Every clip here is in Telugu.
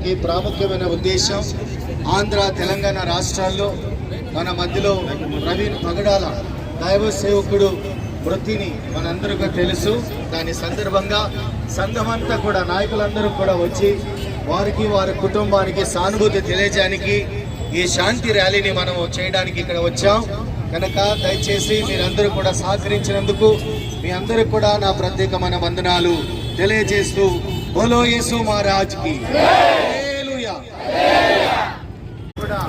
చేయడానికి ప్రాముఖ్యమైన ఉద్దేశం, ఆంధ్ర తెలంగాణ రాష్ట్రాల్లో మన మధ్యలో ప్రవీణ్ పగడాల దైవ సేవకుడు వృత్తిని మనందరికీ తెలుసు. దాని సందర్భంగా సంఘమంతా కూడా, నాయకులందరూ కూడా వచ్చి వారికి వారి కుటుంబానికి సానుభూతి తెలియజేయడానికి ఈ శాంతి ర్యాలీని మనం చేయడానికి ఇక్కడ వచ్చాం. కనుక దయచేసి మీరందరూ కూడా సహకరించినందుకు మీ అందరికి కూడా నా ప్రత్యేకమైన వందనాలు తెలియజేస్తూ బోలో యేసు మహారాజ్ కి హల్లెలూయా. కూడా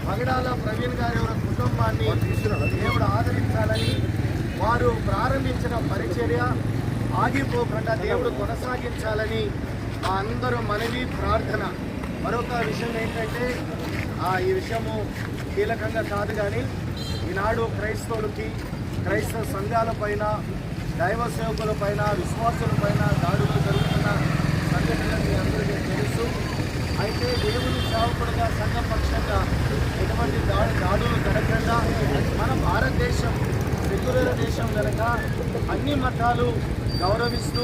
పగడాల ప్రవీణ్ గారి కుటుంబాన్ని దేవుడు ఆదరించాలని, వారు ప్రారంభించిన పరిచర్య ఆగిపోకుండా దేవుడు కొనసాగించాలని మా అందరూ మనవి, ప్రార్థన. మరొక విషయం ఏంటంటే, ఈ విషయము కీలకంగా కాదు కానీ ఈనాడు క్రైస్తవులకి, క్రైస్తవ సంఘాలపైన, దైవ సేవకులపైన, విశ్వాసులపైన దాడులు జరుగుతున్న సంఘటనలు మీ అందరికీ తెలుసు. అయితే దేవుని సేవకుడుగా, సంఘపక్షంగా ఎటువంటి దాడులు జరగకుండా మన భారతదేశం సెక్యులర్ దేశం కనుక అన్ని మతాలు గౌరవిస్తూ,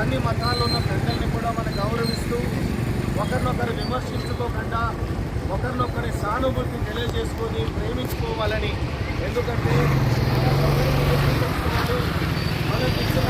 అన్ని మతాల్లో ఉన్న పెద్దల్ని కూడా మనం గౌరవిస్తూ, ఒకరినొకరు విమర్శించుకోకుండా ఒకరినొకరి సానుభూతి తెలియజేసుకొని ప్రేమించుకోవాలని. ఎందుకంటే మనకి ఇచ్చిన